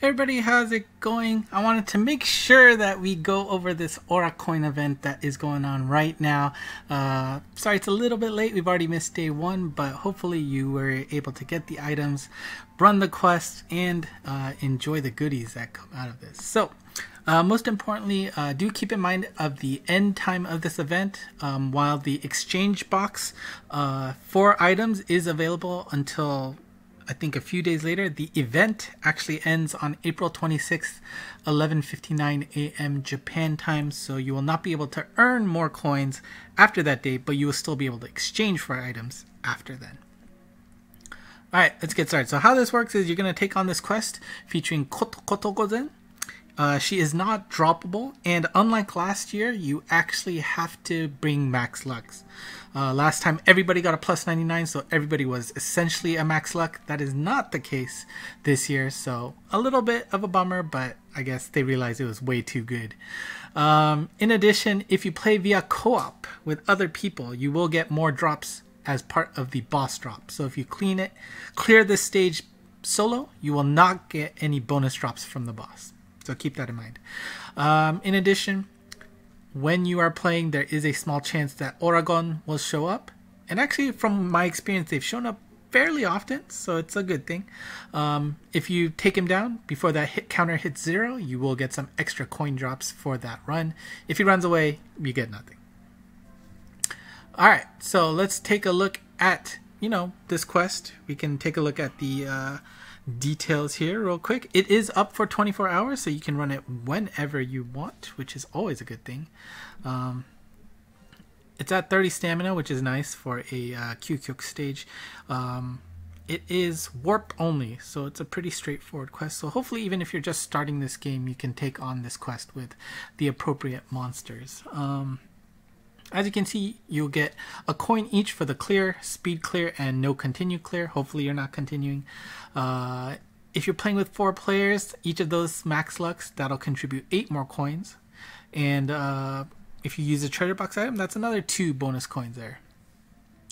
Everybody, how's it going? I wanted to make sure that we go over this Oracoin event that is going on right now. Sorry it's a little bit late, we've already missed day one, but hopefully you were able to get the items, run the quest, and enjoy the goodies that come out of this. So, most importantly, do keep in mind of the end time of this event. While the exchange box for items is available until I think a few days later, the event actually ends on April 26th, 11:59 a.m. Japan time, so you will not be able to earn more coins after that date, but you will still be able to exchange for items after then. Alright, let's get started. So how this works is you're going to take on this quest featuring Kotokozen. She is not droppable, and unlike last year, you actually have to bring max lucks. Last time everybody got a plus 99, so everybody was essentially a max luck. That is not the case this year, so a little bit of a bummer, but I guess they realized it was way too good. In addition, if you play via co-op with other people, you will get more drops as part of the boss drop. So if you clear this stage solo, you will not get any bonus drops from the boss. So keep that in mind. In addition, when you are playing, there is a small chance that Oracoin will show up. And actually, from my experience, they've shown up fairly often, so it's a good thing. If you take him down before that hit counter hits 0, you will get some extra coin drops for that run. If he runs away, you get nothing. Alright, so let's take a look at, this quest. We can take a look at the details here real quick. It is up for 24 hours, so you can run it whenever you want, which is always a good thing. It's at 30 stamina, which is nice for a Kyukyuk stage. It is warp only, so it's a pretty straightforward quest. So hopefully, even if you're just starting this game, you can take on this quest with the appropriate monsters. As you can see, you'll get a coin each for the clear, speed clear, and no continue clear. Hopefully you're not continuing. If you're playing with 4 players, each of those max lucks, that'll contribute 8 more coins. And if you use a treasure box item, that's another 2 bonus coins there.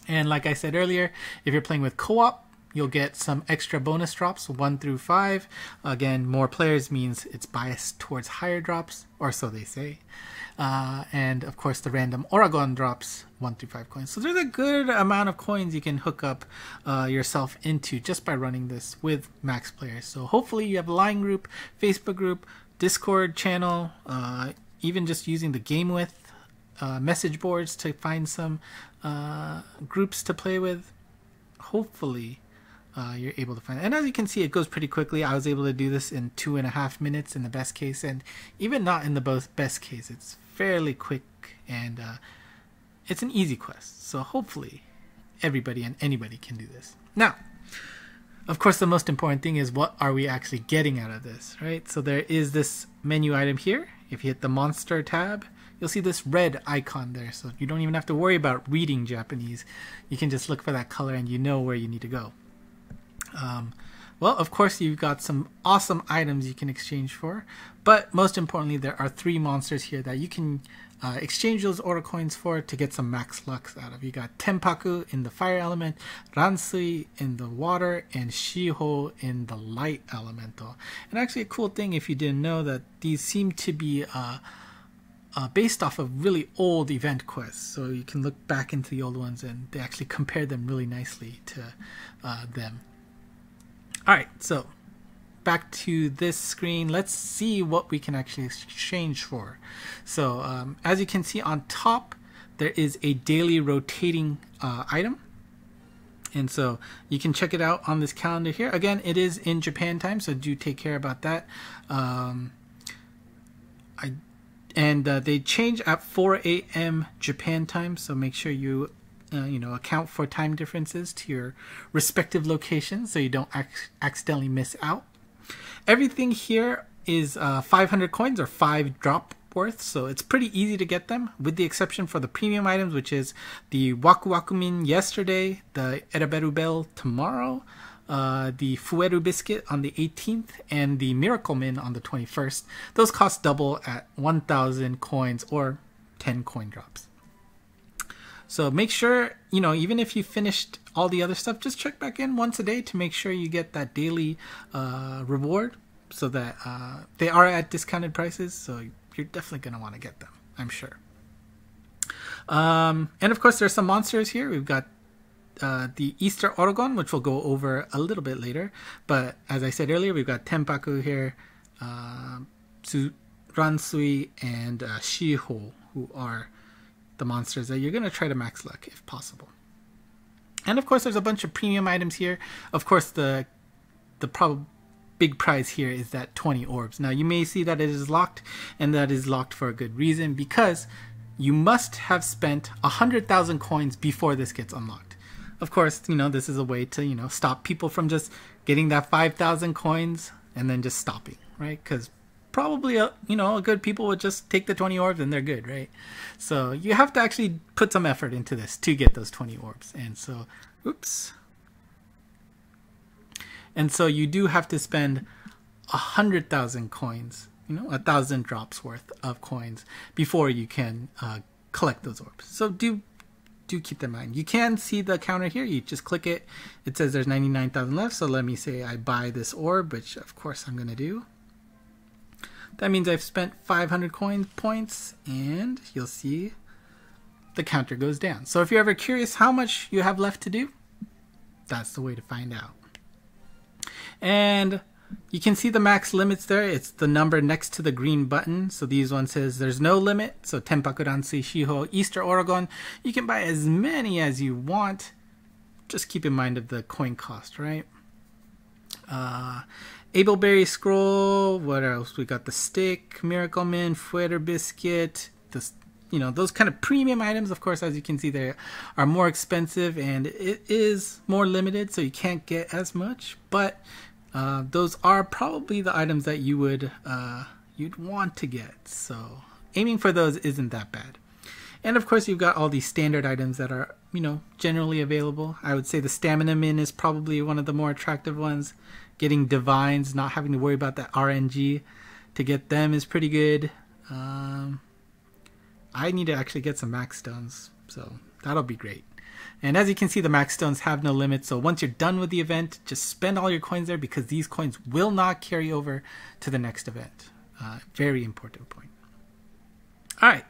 And like I said earlier, if you're playing with co-op, you'll get some extra bonus drops, 1 through 5. Again, more players means it's biased towards higher drops, or so they say. And of course the random Oracoin drops 1 through 5 coins. So there's a good amount of coins you can hook up yourself into just by running this with max players. So hopefully you have a line group, Facebook group, Discord channel, even just using the game with message boards to find some groups to play with. Hopefully you're able to find it. And as you can see, it goes pretty quickly. I was able to do this in 2.5 minutes in the best case, and even not in the best case, it's fairly quick, and it's an easy quest. So hopefully everybody and anybody can do this. Now, of course, the most important thing is what are we actually getting out of this, right? So there is this menu item here. If you hit the monster tab, you'll see this red icon there. So you don't even have to worry about reading Japanese. You can just look for that color and you know where you need to go. Well, of course, you've got some awesome items you can exchange for, but most importantly, there are 3 monsters here that you can exchange those Oracoins for to get some max lucks out of. You got Tenpaku in the fire element, Ransui in the water, and Shiho in the light elemental. And actually, a cool thing, if you didn't know, that these seem to be based off of really old event quests, so you can look back into the old ones and they actually compare them really nicely to them. Alright, so back to this screen. Let's see what we can actually exchange for. So as you can see on top, there is a daily rotating item. And so you can check it out on this calendar here. Again, it is in Japan time, so do take care about that. They change at 4 a.m. Japan time, so make sure you account for time differences to your respective locations so you don't accidentally miss out. Everything here is 500 coins or 5 drop worth, so it's pretty easy to get them, with the exception for the premium items, which is the Waku Waku Min yesterday, the Eraberu Bell tomorrow, the Fueru Biscuit on the 18th, and the Miracle Min on the 21st. Those cost double at 1,000 coins or 10 coin drops. So make sure, even if you finished all the other stuff, just check back in once a day to make sure you get that daily reward. so that they are at discounted prices, so you're definitely going to want to get them, I'm sure. And of course, there's some monsters here. We've got the Easter Oragon, which we'll go over a little bit later. But as I said earlier, we've got Tenpaku here, Ransui, and Shiho, who are the monsters that you're going to try to max luck if possible. And of course, there's a bunch of premium items here. Of course, the big prize here is that 20 orbs. Now, you may see that it is locked, and that is locked for a good reason, because you must have spent 100,000 coins before this gets unlocked. Of course, you know, this is a way to, you know, stop people from just getting that 5,000 coins and then just stopping, right? Because probably, you know, good people would just take the 20 orbs and they're good, right? So you have to actually put some effort into this to get those 20 orbs. And so, oops. And so you do have to spend 100,000 coins, you know, 1,000 drops worth of coins before you can collect those orbs. So do keep that in mind. You can see the counter here. You just click it. It says there's 99,000 left. So let me say I buy this orb, which of course I'm going to do. That means I've spent 500 coin points, and you'll see the counter goes down. So if you're ever curious how much you have left to do, that's the way to find out. And you can see the max limits there. It's the number next to the green button. So these one says there's no limit. So Tenpaku, Ransui, Shiho, Easter Oragon. You can buy as many as you want. Just keep in mind of the coin cost, right? Abelberry Scroll. What else? We got the Stick, Miracle Mint, Fueter Biscuit. This, you know, those kind of premium items, of course, as you can see, they are more expensive and it is more limited, so you can't get as much. But those are probably the items that you would you'd want to get. So aiming for those isn't that bad. And of course, you've got all these standard items that are, you know, generally available. I would say the Stamina Min is probably one of the more attractive ones. Getting Divines, not having to worry about that RNG to get them is pretty good. I need to actually get some Max Stones, so that'll be great. And as you can see, the Max Stones have no limit, so once you're done with the event, just spend all your coins there, because these coins will not carry over to the next event. Very important point. Alright,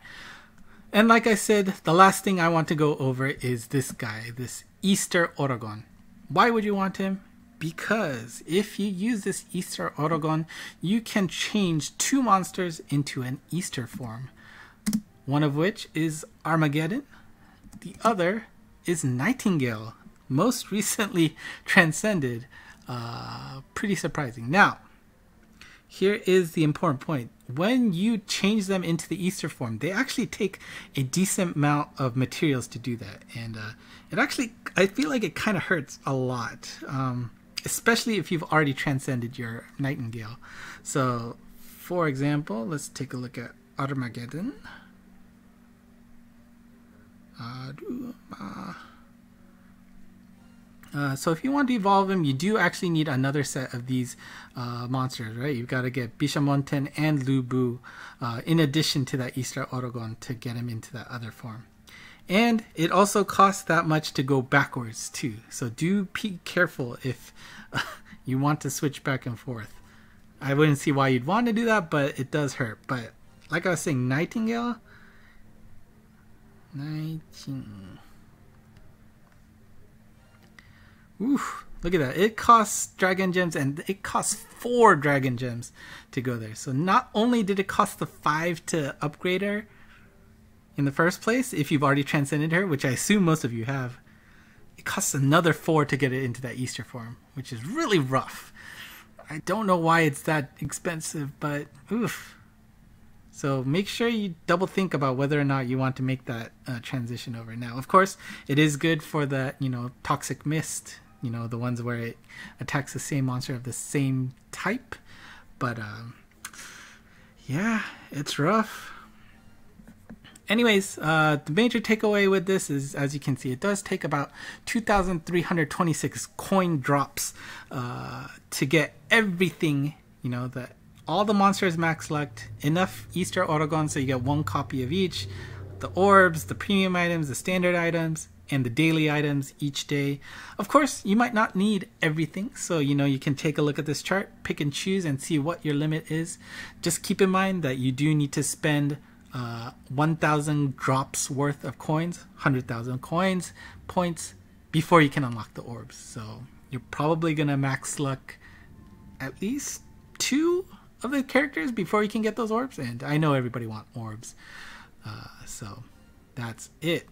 and like I said, the last thing I want to go over is this guy, this Easter Oragon. Why would you want him? Because if you use this Easter Oragon, you can change 2 monsters into an Easter form. One of which is Armageddon. The other is Nightingale, most recently transcended. Pretty surprising. Now, here is the important point. When you change them into the Easter form, they actually take a decent amount of materials to do that. And it actually, I feel like it kind of hurts a lot. Especially if you've already transcended your Nightingale. So, for example, let's take a look at Armageddon. So if you want to evolve him, you do actually need another set of these monsters, right? You've got to get Bishamonten and Lubu in addition to that Easter Oragon to get him into that other form. And it also costs that much to go backwards too. So do be careful if you want to switch back and forth. I wouldn't see why you'd want to do that, but it does hurt. But like I was saying, Nightingale. Oof, look at that. It costs Dragon Gems, and it costs 4 Dragon Gems to go there. So not only did it cost the 5 to upgrade her in the first place, if you've already transcended her, which I assume most of you have, it costs another 4 to get it into that Easter form, which is really rough. I don't know why it's that expensive, but oof. So make sure you double think about whether or not you want to make that transition over. Now, of course, it is good for the, you know, Toxic Mist, you know, the ones where it attacks the same monster of the same type. But yeah, it's rough. Anyways, the major takeaway with this is, as you can see, it does take about 2,326 coin drops to get everything, you know, all the monsters max lucked, enough Easter Oragon so you get 1 copy of each, the orbs, the premium items, the standard items, and the daily items each day. Of course, you might not need everything, so you can take a look at this chart, pick and choose, and see what your limit is. Just keep in mind that you do need to spend 1,000 drops worth of coins, 100,000 coins, points, before you can unlock the orbs. So you're probably gonna max luck at least 2 of the characters before you can get those orbs, and I know everybody wants orbs, so that's it.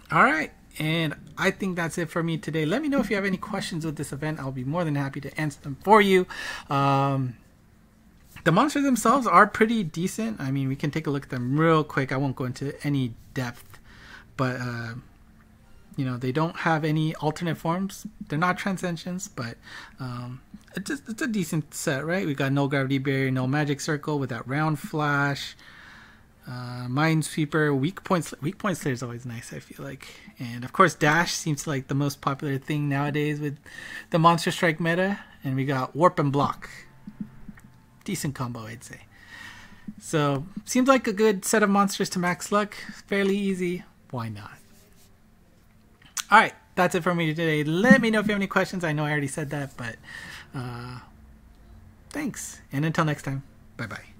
All right, and I think that's it for me today. Let me know if you have any questions with this event. I'll be more than happy to answer them for you. The monsters themselves are pretty decent. I mean, we can take a look at them real quick. I won't go into any depth, but they don't have any alternate forms. They're not transcensions, but it's a decent set, right? We got no gravity barrier, no magic circle with that round flash, minesweeper, weak point slayer is always nice, I feel like, and of course dash seems like the most popular thing nowadays with the monster strike meta. And we got warp and block, decent combo, I'd say. So seems like a good set of monsters to max luck, fairly easy, why not? All right, that's it for me today. Let me know if you have any questions. I know I already said that, but thanks, and until next time, bye bye.